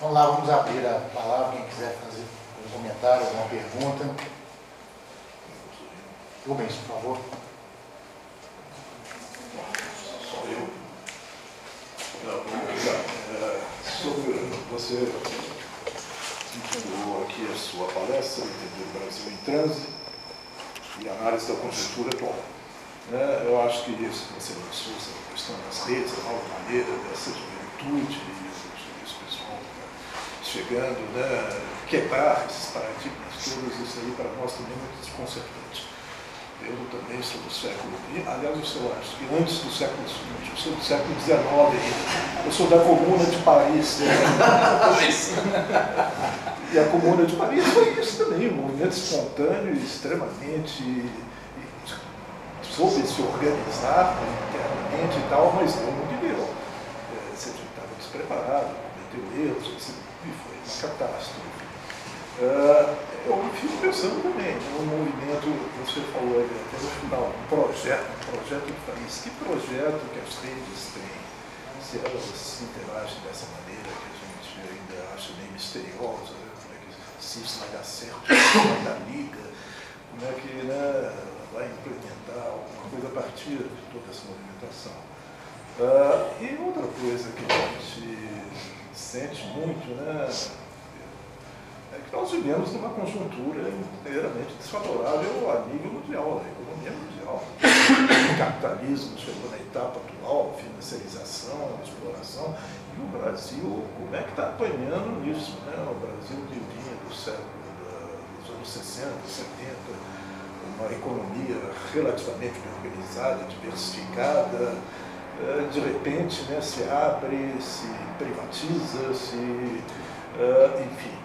Vamos lá, vamos abrir a palavra, quem quiser fazer um comentário, alguma pergunta. Rubens, por favor. Só eu. Sobre você intitulou aqui a sua palestra, Entender o Brasil em Transe e análise da conjuntura atual. Eu acho que isso que você lançou, essa questão das redes, a nova maneira dessa juventude, esse pessoal chegando, quebrar esses paradigmas todos, isso aí para nós também é muito desconcertante. Eu também sou do século XX, aliás, eu acho que antes do século XX, eu sou do século XIX ainda. Eu sou da Comuna de Paris. E a Comuna de Paris foi isso também, um movimento espontâneo e extremamente... soube se organizar internamente e tal, mas não viveu. Você estava despreparado, cometeu erros, e foi uma catástrofe. Eu fico pensando também no movimento, você falou aí até no final, um projeto de país. Que projeto que as redes têm? Se elas se interagem dessa maneira que a gente ainda acha meio misteriosa, como é que se isso vai dar certo, se vai dar liga, como é que vai implementar alguma coisa a partir de toda essa movimentação. E outra coisa que a gente sente muito, é que nós vivemos numa conjuntura inteiramente desfavorável a nível mundial, a economia mundial. O capitalismo chegou na etapa atual, financiarização, exploração, e o Brasil, como é que está apanhando nisso? O Brasil vinha do século dos anos 60, 70, uma economia relativamente bem organizada, diversificada, de repente se abre, se privatiza, enfim.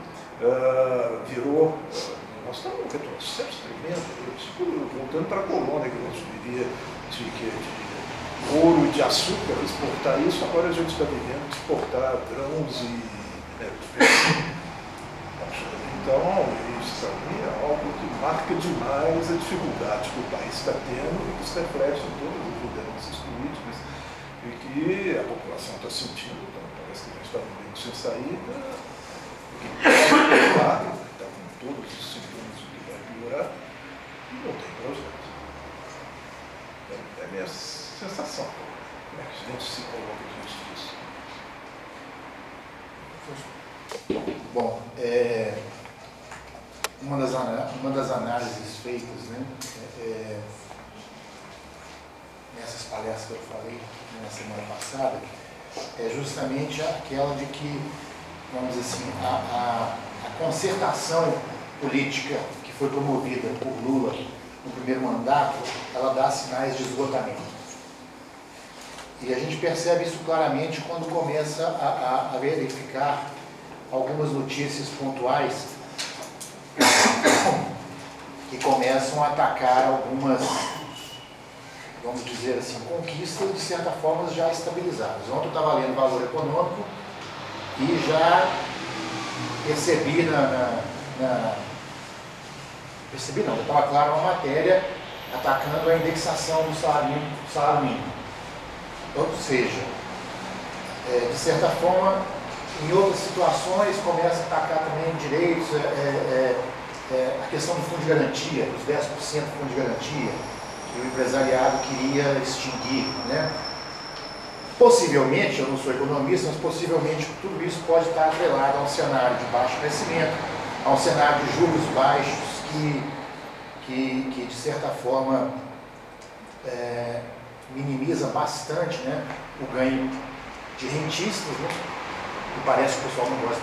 Virou, nós estamos num retrocesso tremendo, voltando para a colônia que a gente vivia de ouro e de açúcar, exportar isso, agora a gente está vivendo de exportar grãos e então isso para mim é algo que marca demais a dificuldade que o país está tendo e que se reflete em todas as lideranças políticas e que a população está sentindo, então parece que a gente está vivendo sem saída. Está com todos os sintomas de que vai piorar e não tem projeto. É a minha sensação. Como é que a gente se coloca diante disso? Bom, uma das análises feitas nessas palestras que eu falei na semana passada é justamente aquela de que, vamos dizer assim, a concertação política que foi promovida por Lula no primeiro mandato, ela dá sinais de esgotamento. E a gente percebe isso claramente quando começa a verificar algumas notícias pontuais que começam a atacar algumas, vamos dizer assim, conquistas de certa forma já estabilizadas. Ontem eu estava lendo Valor Econômico e já percebi percebi não, estava claro uma matéria atacando a indexação do salário mínimo. Ou seja, de certa forma, em outras situações começa a atacar também direitos, a questão do fundo de garantia, dos 10% do fundo de garantia, que o empresariado queria extinguir, Possivelmente, eu não sou economista, mas possivelmente tudo isso pode estar atrelado a um cenário de baixo crescimento, a um cenário de juros baixos que de certa forma, minimiza bastante o ganho de rentistas, e parece que o pessoal não gosta de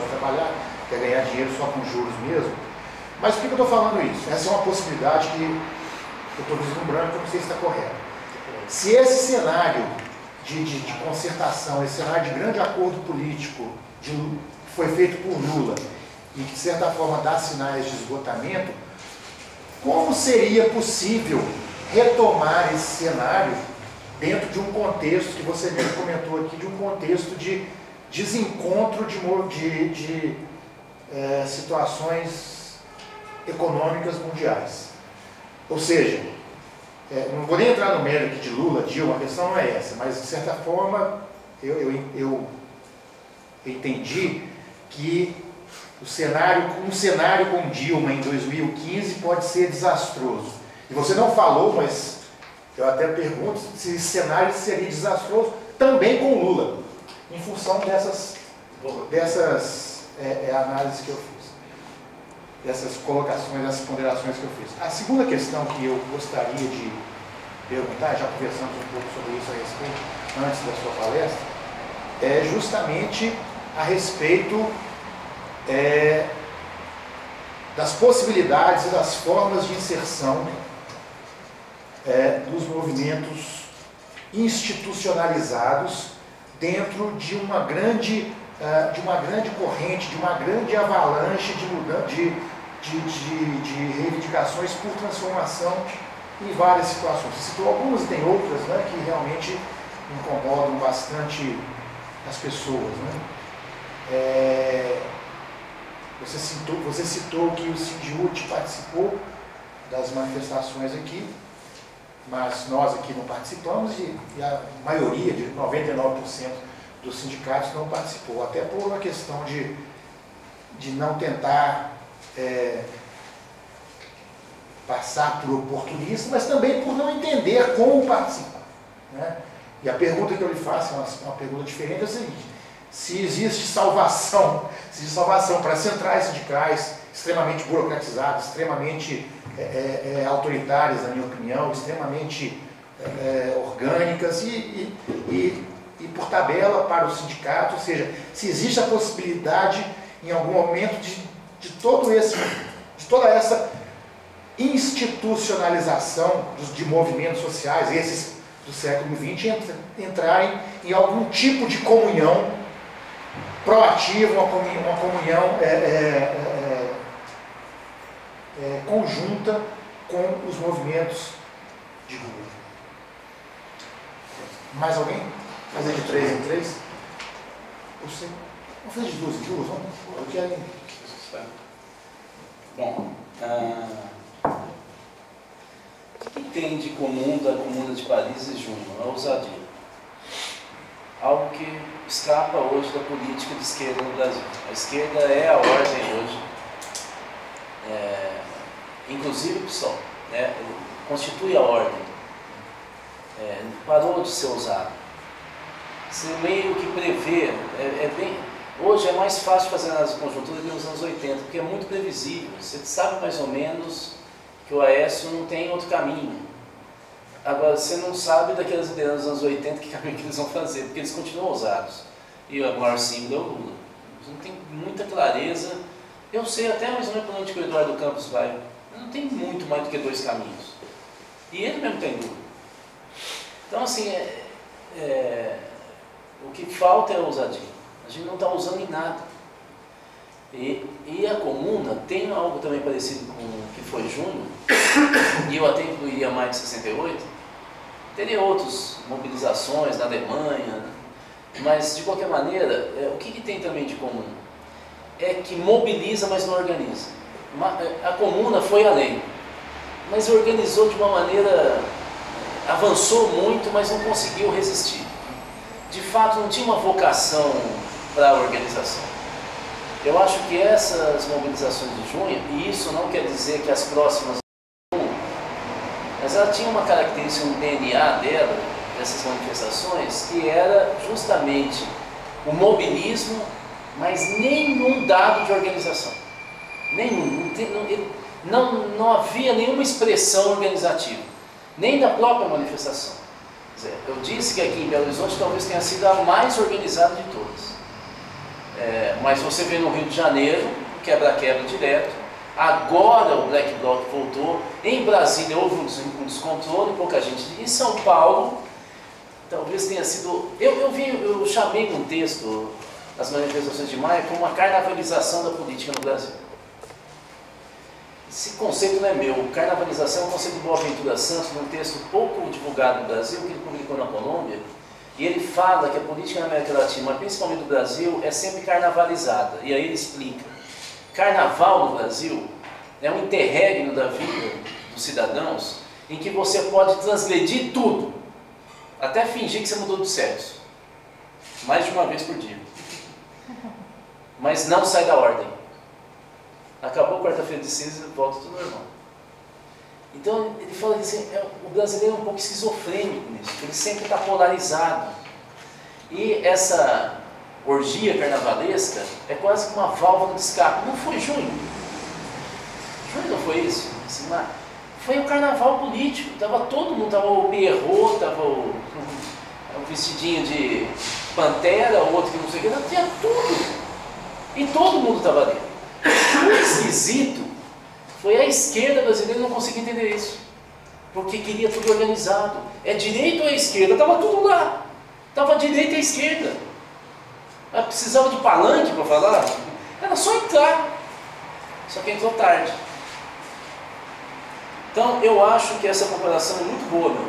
trabalhar, quer ganhar dinheiro só com juros mesmo. Mas por que eu estou falando isso? Essa é uma possibilidade que eu estou vislumbrando, que eu não sei se está correto. Se esse cenário de concertação, esse cenário de grande acordo político que foi feito por Lula e que de certa forma dá sinais de esgotamento, como seria possível retomar esse cenário dentro de um contexto que você mesmo comentou aqui, de um contexto de desencontro de situações econômicas mundiais. Ou seja, não vou nem entrar no mérito de Lula, Dilma, a questão não é essa, mas de certa forma eu entendi que um cenário com Dilma em 2015 pode ser desastroso. E você não falou, mas eu até pergunto se esse cenário seria desastroso também com Lula, em função dessas análises que eu fiz, dessas colocações, dessas ponderações que eu fiz. A segunda questão que eu gostaria de perguntar, já conversamos um pouco sobre isso a respeito, antes da sua palestra, é justamente a respeito das possibilidades e das formas de inserção dos movimentos institucionalizados dentro de uma grande corrente, de uma grande avalanche de reivindicações por transformação em várias situações. Você citou algumas e tem outras, né, que realmente incomodam bastante as pessoas. Né? Você citou que o Sindiúti participou das manifestações aqui, mas nós aqui não participamos e a maioria, de 99% dos sindicatos não participou, até por uma questão de não tentar passar por oportunista, mas também por não entender como participar. Né? E a pergunta que eu lhe faço é uma pergunta diferente, é a seguinte: se existe salvação para centrais sindicais extremamente burocratizadas, extremamente autoritárias, na minha opinião, extremamente orgânicas e por tabela para os sindicatos, ou seja, se existe a possibilidade em algum momento de toda essa institucionalização de movimentos sociais, esses do século XX, entrarem em algum tipo de comunhão proativa, uma comunhão conjunta com os movimentos de rua. Mais alguém? Fazer de 3 em 3? Você? Vamos fazer de 2 em 2? Vamos? Eu quero. Bom, o que tem de comum da Comuna de Paris e Junho? A ousadia. Algo que escapa hoje da política de esquerda no Brasil. A esquerda é a ordem hoje, inclusive o PSOL, né? Constitui a ordem. Parou de ser ousado. Você meio que prevê, hoje é mais fácil fazer análise de conjuntura que nos anos 80, porque é muito previsível. Você sabe mais ou menos que o Aécio não tem outro caminho. Agora, você não sabe daquelas ideias dos anos 80 que caminho que eles vão fazer, porque eles continuam ousados. E o maior símbolo é o Lula. Você não tem muita clareza. Eu sei até mais ou menos para onde que o Eduardo Campos vai. Mas não tem muito mais do que 2 caminhos. E ele mesmo tem dúvida. Então, assim, o que falta é a ousadia. A gente não está usando em nada. E a Comuna tem algo também parecido com o que foi Junho, e eu até incluiria mais de 68, teria outras mobilizações na Alemanha, mas de qualquer maneira, o que tem também de comum? É que mobiliza, mas não organiza. A Comuna foi além, mas organizou de uma maneira, avançou muito, mas não conseguiu resistir. De fato, não tinha uma vocação para a organização. Eu acho que essas mobilizações de junho, e isso não quer dizer que as próximas não, mas ela tinha uma característica, um DNA dela, dessas manifestações, que era justamente o mobilismo, mas nenhum dado de organização. Nenhum. Não havia nenhuma expressão organizativa, nem da própria manifestação. Quer dizer, eu disse que aqui em Belo Horizonte talvez tenha sido a mais organizada de todas. Mas você vê no Rio de Janeiro, quebra-quebra direto. Agora o Black Bloc voltou. Em Brasília houve um descontrole, pouca gente. Em São Paulo, talvez tenha sido... Eu chamei num texto as manifestações de maio como uma carnavalização da política no Brasil. esse conceito não é meu. Carnavalização é um conceito de Boaventura Santos, num texto pouco divulgado no Brasil, que ele publicou na Colômbia, e ele fala que a política na América Latina, mas principalmente no Brasil, é sempre carnavalizada. E aí ele explica. Carnaval no Brasil é um interregno da vida dos cidadãos em que você pode transgredir tudo, até fingir que você mudou de sexo, mais de uma vez por dia, mas não sai da ordem. Acabou quarta-feira de cinza, volta tudo normal. Então ele fala que assim, o brasileiro é um pouco esquizofrênico nisso, ele sempre está polarizado. E essa orgia carnavalesca é quase que uma válvula de escape. Não foi junho? Junho não foi isso? Assim, foi o carnaval político, todo mundo, estava o Pierrot, estava o vestidinho de pantera, o outro que não sei o que, tinha tudo. E todo mundo estava ali. O esquisito foi a esquerda brasileira não conseguir entender isso, porque queria tudo organizado. É direita ou é esquerda? Estava tudo lá. Estava a direita e a esquerda. Ela precisava de palanque para falar? Era só entrar. Só que entrou tarde. Então eu acho que essa comparação é muito boa, meu.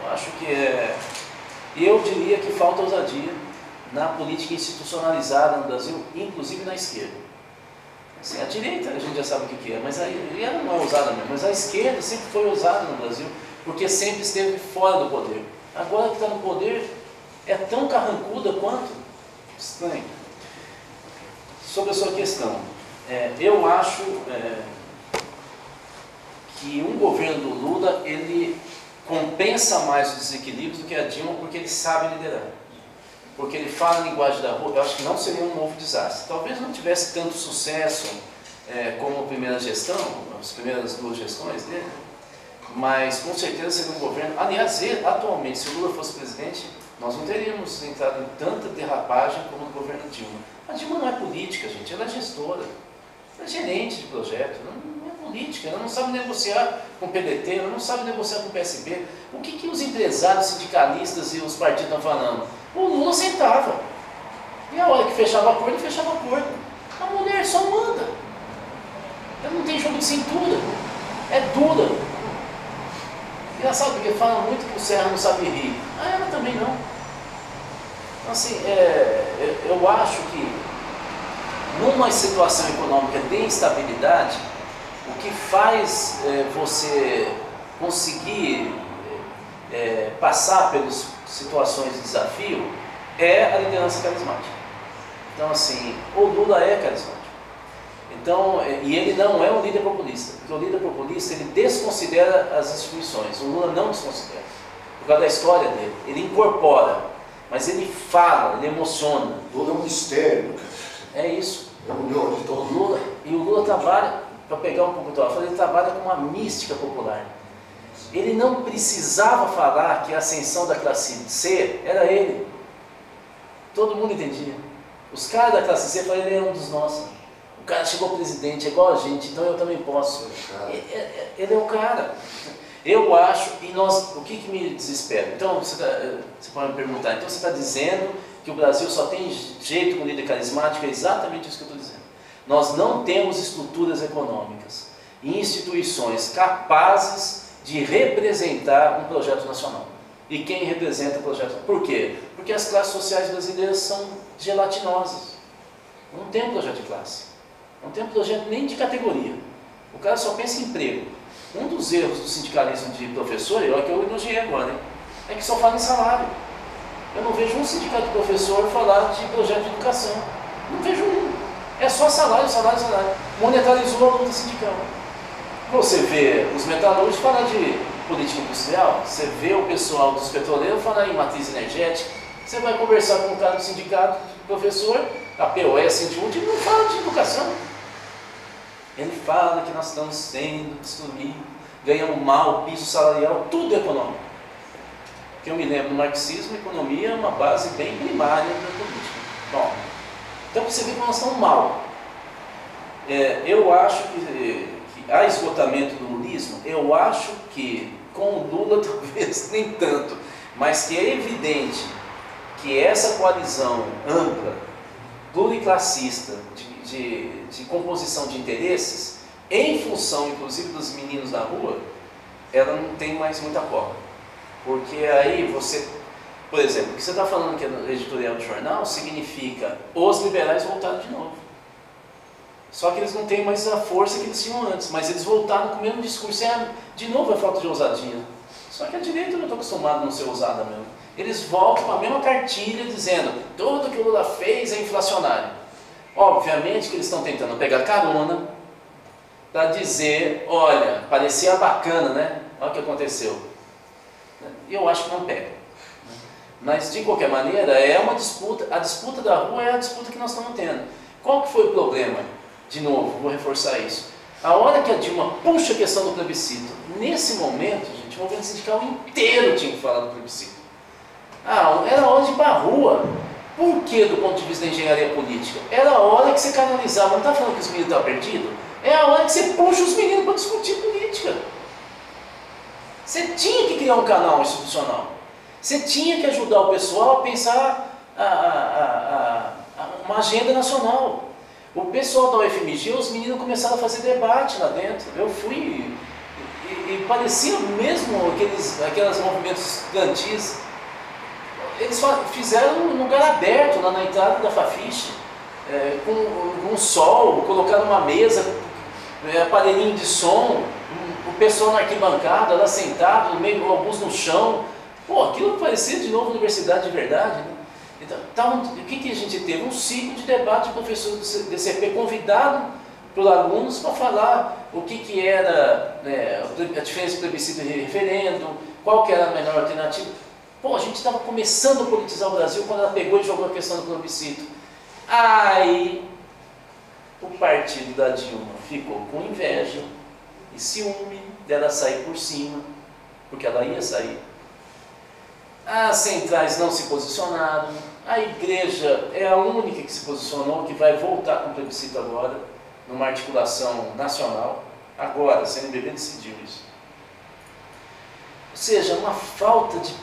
Eu acho que eu diria que falta ousadia na política institucionalizada no Brasil, inclusive na esquerda. Assim, a direita a gente já sabe o que é, mas ela não é ousada mesmo, mas a esquerda sempre foi ousada no Brasil, porque sempre esteve fora do poder. Agora que está no poder, é tão carrancuda quanto? Estranho. Sobre a sua questão, eu acho que um governo do Lula, ele compensa mais os desequilíbrios do que a Dilma, porque ele sabe liderar. Porque ele fala a linguagem da rua. Eu acho que não seria um novo desastre. Talvez não tivesse tanto sucesso como a primeira gestão, as primeiras 2 gestões dele, mas com certeza seria um governo. Aliás, atualmente, se o Lula fosse presidente, nós não teríamos entrado em tanta derrapagem como no governo Dilma. A Dilma não é política, gente, ela é gestora, ela é gerente de projeto, não é política, ela não sabe negociar com o PDT, ela não sabe negociar com o PSB. O que os empresários, sindicalistas e os partidos estão falando? O Lula sentava, e a hora que fechava acordo, ele fechava acordo. A mulher só manda, ela não tem jogo de cintura, é dura. Engraçado, porque falam muito que o Serra não sabe rir. Ela também não. Então, assim, eu acho que numa situação econômica de instabilidade, o que faz você conseguir passar pelas situações de desafio é a liderança carismática. Então, assim, o Lula é carismático. Então, e ele não é um líder populista, porque o líder populista, ele desconsidera as instituições. O Lula não desconsidera, por causa da história dele. Ele incorpora, mas ele fala, ele emociona. O Lula é um mistério. É isso. É o melhor de todo Lula. E o Lula trabalha, para pegar um pouco do Alfredo, ele trabalha com uma mística popular. Ele não precisava falar que a ascensão da classe C era ele. Todo mundo entendia. Os caras da classe C falaram, ele é um dos nossos. O cara chegou presidente, é igual a gente, então eu também posso. Ele é o cara. Eu acho, e nós, o que me desespera? Então, você pode me perguntar, então você está dizendo que o Brasil só tem jeito com líder carismático? É exatamente isso que eu estou dizendo. Nós não temos estruturas econômicas e instituições capazes de representar um projeto nacional. E quem representa o projeto? Por quê? Porque as classes sociais brasileiras são gelatinosas. Não tem um projeto de classe. Não tem um projeto nem de categoria. O cara só pensa em emprego. Um dos erros do sindicalismo de professor, é o que eu elogiei agora, hein? É que só fala em salário. Eu não vejo um sindicato de professor falar de projeto de educação. Não vejo um. É só salário, salário, salário. Monetarizou a luta sindical. Você vê os metalúrgicos falar de política industrial, você vê o pessoal dos petroleiros falar em matriz energética, você vai conversar com o cara do sindicato, professor, a POS, ele não fala de educação. Ele fala que nós estamos sendo destruídos, ganhamos mal, piso salarial, tudo econômico. Porque eu me lembro do marxismo, a economia é uma base bem primária da política. Bom, então você vê que nós estamos mal. Eu acho que há esgotamento do lulismo, eu acho que com o Lula talvez nem tanto, mas que é evidente que essa coalizão ampla, pluriclassista, de composição de interesses, em função, inclusive, dos meninos na rua, ela não tem mais muita cola. Porque aí você, por exemplo, o que você está falando aqui no editorial do jornal significa os liberais voltaram de novo. Só que eles não têm mais a força que eles tinham antes, mas eles voltaram com o mesmo discurso. De novo é falta de ousadia. Só que a direita eu não estou acostumado a não ser ousada mesmo. Eles voltam com a mesma cartilha dizendo tudo que o Lula fez é inflacionário. Obviamente que eles estão tentando pegar carona para dizer, olha, parecia bacana, né? Olha o que aconteceu. E eu acho que não pega. Mas, de qualquer maneira, é uma disputa. A disputa da rua é a disputa que nós estamos tendo. Qual que foi o problema? De novo, vou reforçar isso. A hora que a Dilma puxa a questão do plebiscito, nesse momento, gente, o movimento sindical inteiro tinha que falar do plebiscito. Era hora de ir para a rua. Por que, do ponto de vista da engenharia política? Era a hora que você canalizava. Não está falando que os meninos estão perdidos? É a hora que você puxa os meninos para discutir política. Você tinha que criar um canal institucional. Você tinha que ajudar o pessoal a pensar uma agenda nacional. O pessoal da UFMG, os meninos começaram a fazer debate lá dentro. Eu fui e parecia mesmo aqueles movimentos estudantis. Eles fizeram um lugar aberto lá na entrada da Fafiche, com um sol, colocaram uma mesa, aparelhinho de som, o pessoal na arquibancada, lá sentado, meio alguns no chão. Pô, aquilo parecia de novo universidade de verdade, né? Então, o que a gente teve? Um ciclo de debate de professores do DCP convidado pelos alunos para falar o que era a diferença entre plebiscito e referendo, qual que era a melhor alternativa. Pô, a gente estava começando a politizar o Brasil quando ela pegou e jogou a questão do plebiscito. Aí, o partido da Dilma ficou com inveja e ciúme dela sair por cima, porque ela ia sair. As centrais não se posicionaram, a igreja é a única que se posicionou, que vai voltar com o plebiscito agora, numa articulação nacional. Agora, a CNBB decidiu isso. Ou seja, uma falta de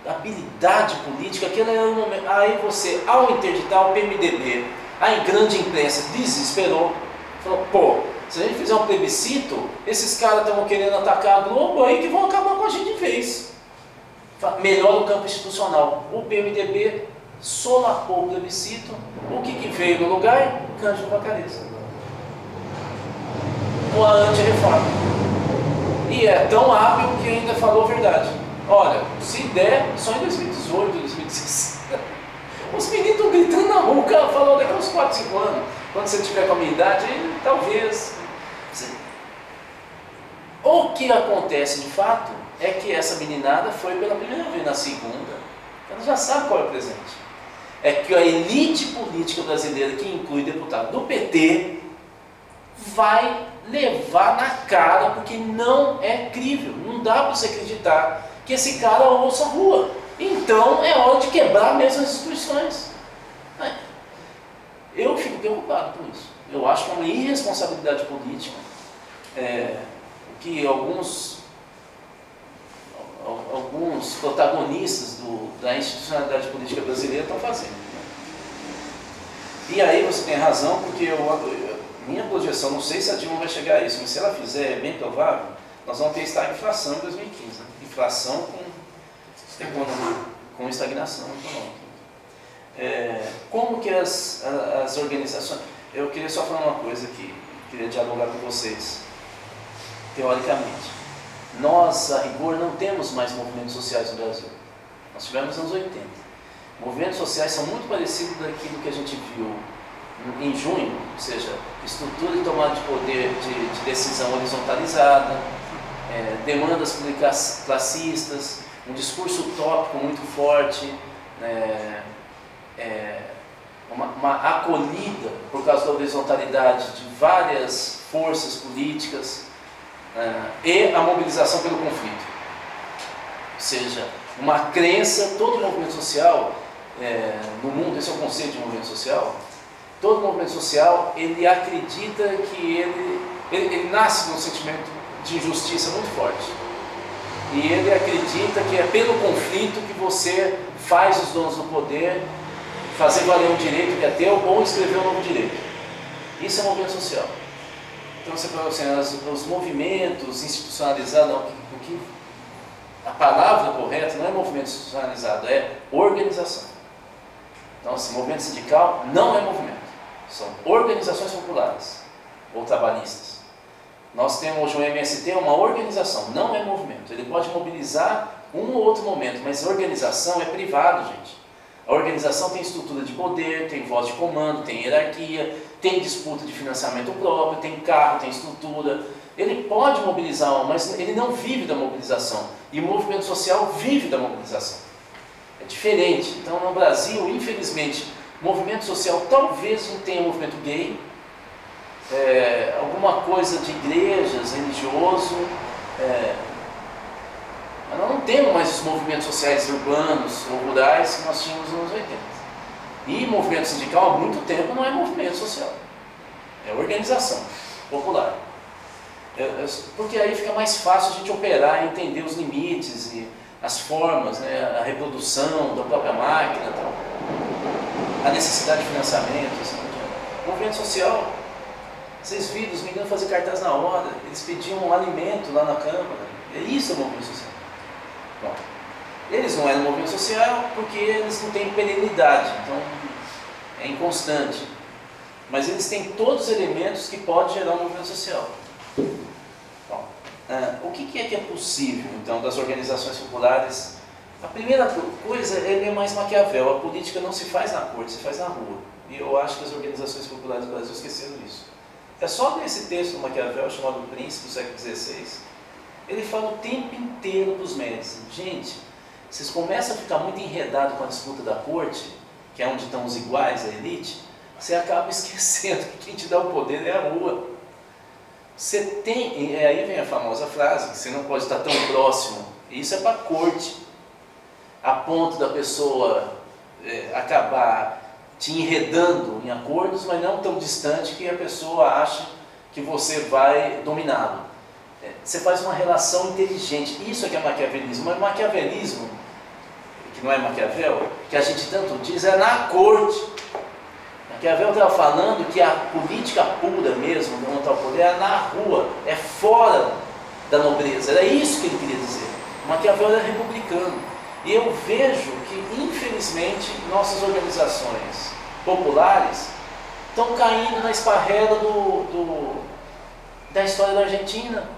habilidade política, aquele era o momento. Aí você, ao interditar o PMDB, a grande imprensa desesperou, falou, pô, se a gente fizer um plebiscito, esses caras estão querendo atacar a Globo, aí que vão acabar com a gente de vez. Melhora o campo institucional. O PMDB solapou o plebiscito. O que veio no lugar? Cândido Vacarezza. Com a anti-reforma. E é tão hábil que ainda falou a verdade. Olha, se der, só em 2018, 2016. Os meninos estão gritando na rua, o cara falou daqui a uns 4, 5 anos. Quando você tiver com a minha idade, talvez. O que acontece de fato é que essa meninada foi pela primeira vez, na segunda, ela já sabe qual é o presente. É que a elite política brasileira, que inclui deputado do PT, vai levar na cara, porque não é crível, não dá para você acreditar que esse cara ouça a rua. Então é hora de quebrar mesmo as instituições. Eu fico preocupado com isso. Eu acho que é uma irresponsabilidade política que alguns protagonistas da institucionalidade política brasileira estão fazendo. E aí você tem razão, porque minha projeção, não sei se a Dilma vai chegar a isso, mas se ela fizer, é bem provável, nós vamos ter inflação em 2015. Né? Inflação com estagnação econômica. Como que as organizações... Eu queria só falar uma coisa aqui, queria dialogar com vocês. Teoricamente, nós, a rigor, não temos mais movimentos sociais no Brasil. Nós tivemos nos anos 80. Movimentos sociais são muito parecidos daquilo que a gente viu em junho, ou seja, estrutura de tomada de poder de decisão horizontalizada, demandas classistas, um discurso utópico muito forte, uma acolhida por causa da horizontalidade de várias forças políticas, e a mobilização pelo conflito. Ou seja, uma crença, todo movimento social no mundo, esse é o conceito de movimento social, todo movimento social, ele acredita que ele nasce num sentimento de injustiça muito forte. E ele acredita que é pelo conflito que você faz os donos do poder fazer valer um direito que é teu ou escrever um novo direito. Isso é movimento social. Então você fala assim, os movimentos institucionalizados, a palavra correta não é movimento institucionalizado, é organização. Então, assim, movimento sindical não é movimento, são organizações populares ou trabalhistas. Nós temos hoje o MST, uma organização, não é movimento. Ele pode mobilizar um ou outro momento, mas organização é privado, gente. A organização tem estrutura de poder, tem voz de comando, tem hierarquia, tem disputa de financiamento próprio, tem carro, tem estrutura. Ele pode mobilizar, mas ele não vive da mobilização. E o movimento social vive da mobilização. É diferente. Então, no Brasil, infelizmente, movimento social talvez não tenha movimento gay, alguma coisa de igrejas, religioso, mas nós não temos mais os movimentos sociais urbanos ou rurais que nós tínhamos nos anos 80. E movimento sindical há muito tempo não é movimento social, é organização popular. Porque aí fica mais fácil a gente operar e entender os limites e as formas, né, a reprodução da própria máquina, tal, a necessidade de financiamento, assim, movimento social. Vocês viram os meninos fazer cartaz na hora, eles pediam um alimento lá na Câmara. Isso é movimento social. Bom, eles não eram movimento social porque eles não têm perenidade, então é inconstante. Mas eles têm todos os elementos que podem gerar um movimento social. Bom, o que é possível, então, das organizações populares? A primeira coisa é mais Maquiavel. A política não se faz na corte, se faz na rua. E eu acho que as organizações populares do Brasil esqueceram isso. É só nesse texto do Maquiavel, chamado O Príncipe, do século XVI, ele fala o tempo inteiro dos méritos. Gente, vocês começam a ficar muito enredados com a disputa da corte, que é onde estão os iguais, a elite, você acaba esquecendo que quem te dá o poder é a rua. Você tem, e aí vem a famosa frase, que você não pode estar tão próximo, e isso é para a corte, a ponto da pessoa acabar te enredando em acordos, mas não tão distante que a pessoa acha que você vai dominá-lo. Você faz uma relação inteligente. Isso é que é maquiavelismo. Mas maquiavelismo, que não é Maquiavel, que a gente tanto diz, é na corte. Maquiavel estava falando que a política pura mesmo, de montar o poder, é na rua, é fora da nobreza. Era isso que ele queria dizer. Maquiavel era republicano. E eu vejo que, infelizmente, nossas organizações populares estão caindo na esparrela da história da Argentina.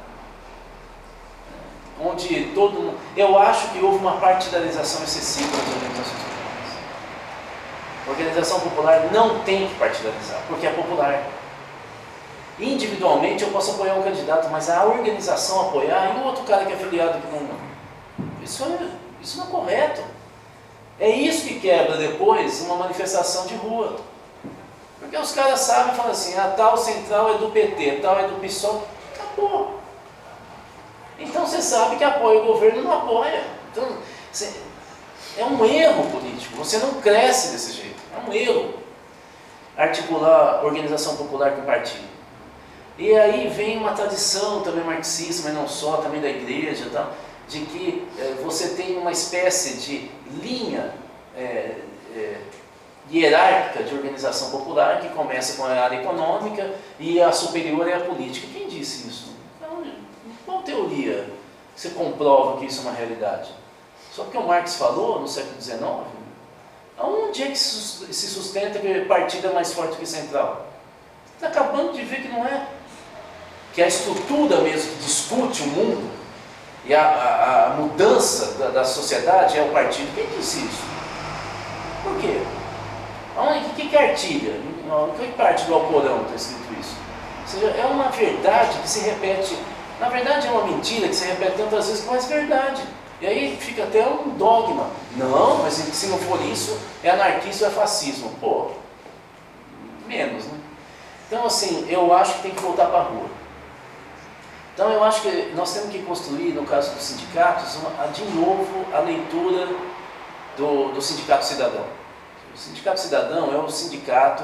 Onde todo mundo... Eu acho que houve uma partidarização excessiva das organizações populares. A organização popular não tem que partidarizar, porque é popular. Individualmente eu posso apoiar um candidato, mas a organização apoiar e o outro cara que é afiliado que não... Isso não é correto. É isso que quebra depois uma manifestação de rua. Porque os caras sabem e falam assim, a tal central é do PT, tal é do PSOL, acabou. Então você sabe que apoia o governo, não apoia. Então, é um erro político, você não cresce desse jeito, é um erro articular organização popular com partido. E aí vem uma tradição também marxista, mas não só, também da igreja, tá? De que você tem uma espécie de linha hierárquica de organização popular que começa com a área econômica e a superior é a política. Quem disse isso? Qual teoria você comprova que isso é uma realidade? Só porque o Marx falou no século XIX? Aonde é que se sustenta que partido é mais forte que central? Você está acabando de ver que não é. Que a estrutura mesmo que discute o mundo e a mudança da sociedade é o partido. Quem disse isso? Por quê? O que é artilha? Em que parte do Alcorão está escrito isso? Ou seja, é uma verdade que se repete. Na verdade é uma mentira que se repete tantas vezes, mas é verdade. E aí fica até um dogma. Não, mas se não for isso, é anarquismo ou é fascismo. Pô, menos, né? Então assim, eu acho que tem que voltar para a rua. Então eu acho que nós temos que construir, no caso dos sindicatos, de novo a leitura do sindicato cidadão. O sindicato cidadão é o sindicato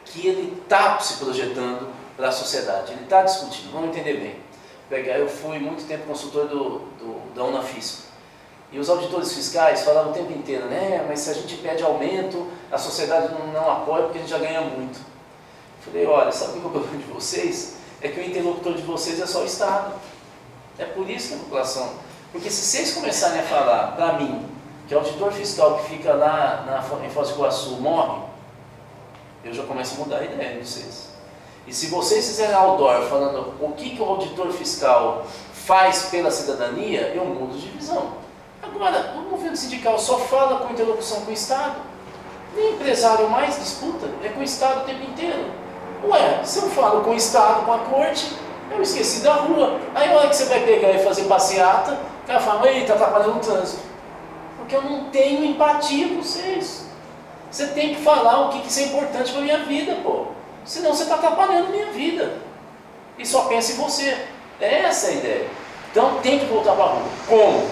que ele está se projetando para a sociedade, ele está discutindo, vamos entender bem. Eu fui muito tempo consultor da Unafisco. E os auditores fiscais falavam o tempo inteiro, né? Mas se a gente pede aumento, a sociedade não apoia porque a gente já ganha muito. Eu falei, olha, sabe o que é o problema de vocês? é que o interlocutor de vocês é só o Estado. É por isso que a população... Porque se vocês começarem a falar para mim que o auditor fiscal que fica lá em Foz do Iguaçu morre, eu já começo a mudar a ideia de vocês. E se vocês fizerem outdoor falando o que o auditor fiscal faz pela cidadania, eu mudo de visão. Agora, o movimento sindical só fala com interlocução com o Estado. Nem empresário mais disputa, é com o Estado o tempo inteiro. Ué, se eu falo com o Estado, com a corte, eu esqueci da rua. Aí a hora que você vai pegar e fazer passeata, o cara fala, eita, tá atrapalhando o trânsito. Porque eu não tenho empatia com vocês. Você tem que falar o que isso é importante para a minha vida, pô. Senão você está atrapalhando a minha vida. E só pensa em você. Essa é a ideia. Então tem que voltar para a rua. Como?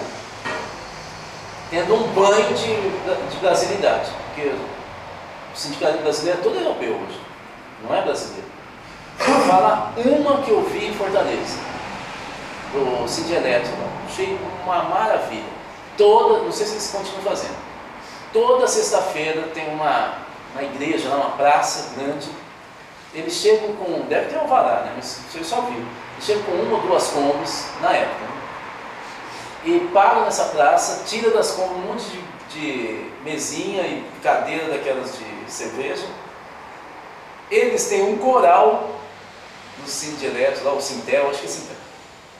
Tendo um banho de brasilidade. Porque o sindicalismo brasileiro é todo europeu hoje. Não é brasileiro. Eu vou falar uma que eu vi em Fortaleza. Do Sindicato. Achei uma maravilha. Não sei se eles continuam fazendo. Toda sexta-feira tem uma igreja, uma praça grande. Eles chegam com, deve ter um alvará, né? Mas você só viu. Eles chegam com 1 ou 2 combis na época. Né? E param nessa praça, tira das combis um monte de mesinha e cadeira daquelas de cerveja. Eles têm um coral do Sindicato, lá o Sintel, acho que é Sintel.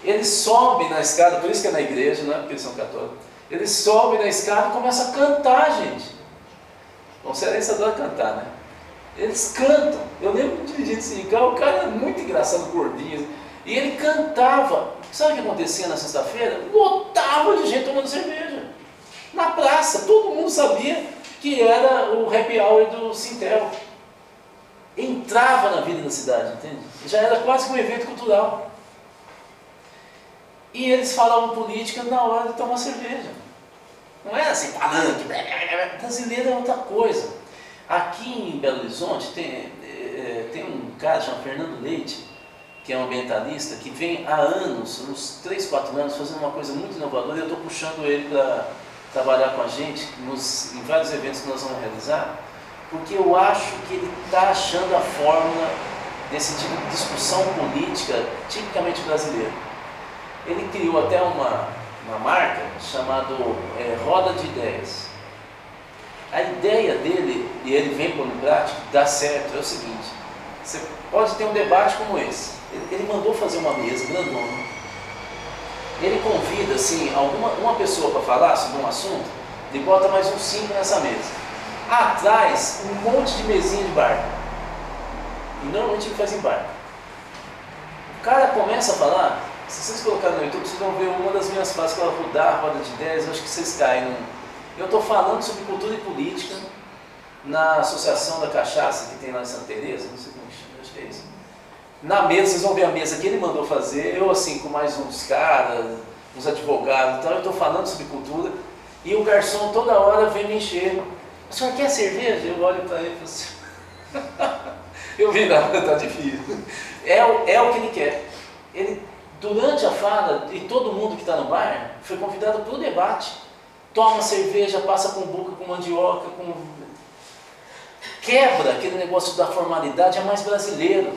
Eles sobem na escada, por isso que é na igreja, não é porque eles são católicos. Eles sobem na escada e começam a cantar, gente. O cearense adora cantar, né? Eles cantam. Eu lembro de um dirigente sindical, o cara era muito engraçado, gordinho. E ele cantava. Sabe o que acontecia na sexta-feira? Lotava de gente tomando cerveja. Na praça, todo mundo sabia que era o happy hour do Sintel. Entrava na vida da cidade, entende? Já era quase que um evento cultural. E eles falavam política na hora de tomar cerveja. Não era assim, palanque, brasileiro é outra coisa. Aqui em Belo Horizonte tem um cara chamado Fernando Leite, que é um ambientalista, que vem há anos, uns 3, 4 anos, fazendo uma coisa muito inovadora, e eu estou puxando ele para trabalhar com a gente em vários eventos que nós vamos realizar, porque eu acho que ele está achando a fórmula desse tipo de discussão política tipicamente brasileira. Ele criou até uma marca chamada Roda de Ideias. A ideia dele, e ele vem pondo em prática, dá certo, é o seguinte: você pode ter um debate como esse. Ele mandou fazer uma mesa grandona. Ele convida assim, uma pessoa para falar sobre um assunto, ele bota mais uns 5 nessa mesa. Atrás, um monte de mesinha de bar. E normalmente ele faz em bar. O cara começa a falar. Se vocês colocarem no YouTube, vocês vão ver uma das minhas frases que ela rodar, roda de ideias, eu acho que vocês caem. Eu estou falando sobre cultura e política na Associação da Cachaça, que tem lá em Santa Teresa, não sei como chama, acho que é isso. Na mesa, vocês vão ver a mesa que ele mandou fazer, eu assim, com mais uns caras, uns advogados e tal, eu estou falando sobre cultura, e o garçom toda hora vem me encher. O senhor quer cerveja? Eu olho para ele e falo assim, eu vi nada, está difícil. É o que ele quer. Durante a fala, e todo mundo que está no bar foi convidado para o debate. Toma cerveja, passa com boca, com mandioca, quebra aquele negócio da formalidade, é mais brasileiro.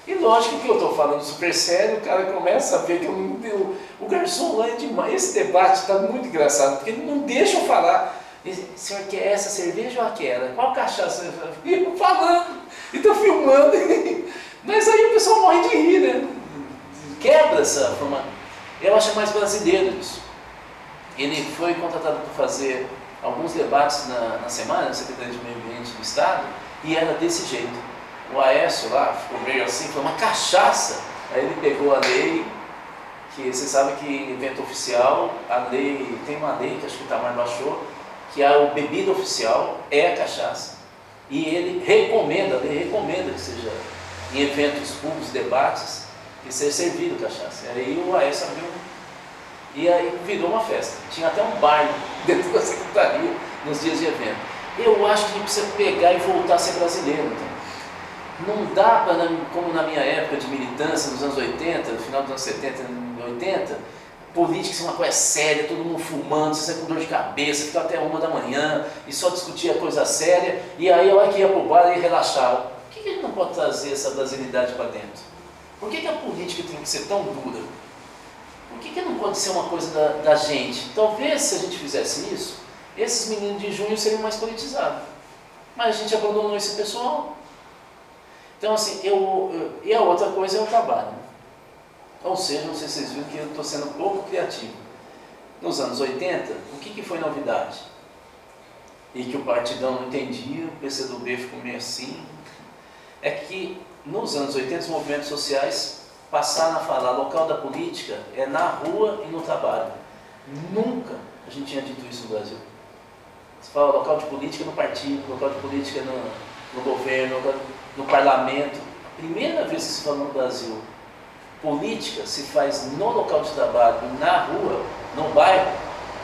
E lógico que eu estou falando super sério, o cara começa a ver que o garçom lá é demais. Esse debate está muito engraçado, porque ele não deixa eu falar. O senhor quer essa cerveja ou aquela? Qual cachaça? E eu falando, e estou filmando. Mas aí o pessoal morre de rir, né? Quebra essa forma. Eu acho mais brasileiro isso. Ele foi contratado para fazer alguns debates na semana, na Secretaria de Meio Ambiente do Estado, e era desse jeito. O Aécio lá ficou meio assim, foi uma cachaça. Aí ele pegou a lei, que você sabe que evento oficial, tem uma lei que acho que o Itamar baixou, que a bebida oficial é a cachaça. E ele recomenda, a lei recomenda que seja em eventos públicos, debates, que seja servido cachaça. E aí o Aécio abriu, e aí virou uma festa. Tinha até um bar dentro da secretaria nos dias de evento. Eu acho que a gente precisa pegar e voltar a ser brasileiro. Então. Não dá para, como na minha época de militância, nos anos 80, no final dos anos 70 e 80, política ser uma coisa séria, todo mundo fumando, você sai com dor de cabeça, fica até 1 da manhã e só discutia coisa séria, e aí a hora que ia pro bar e relaxava. Por que a gente não pode trazer essa brasilidade para dentro? Por que a política tem que ser tão dura? Por que não pode ser uma coisa da gente? Talvez se a gente fizesse isso, esses meninos de junho seriam mais politizados. Mas a gente abandonou esse pessoal. Então assim, e a outra coisa é o trabalho. Ou seja, não sei se vocês viram que eu estou sendo pouco criativo. Nos anos 80, o que foi novidade? E que o partidão não entendia, o PCdoB ficou meio assim, é que nos anos 80 os movimentos sociais passaram a falar local da política é na rua e no trabalho. Nunca a gente tinha dito isso no Brasil. Você fala local de política no partido, local de política no governo, no parlamento. A primeira vez que se falou no Brasil, política se faz no local de trabalho, na rua, no bairro,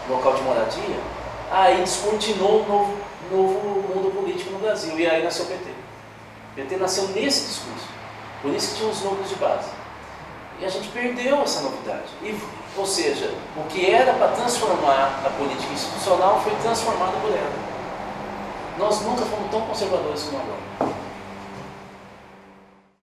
local de moradia, aí descortinou um novo mundo político no Brasil, e aí nasceu o PT. O PT nasceu nesse discurso, por isso que tinha os núcleos de base. E a gente perdeu essa novidade. Ou seja, o que era para transformar a política institucional foi transformado por ela. Nós nunca fomos tão conservadores como agora.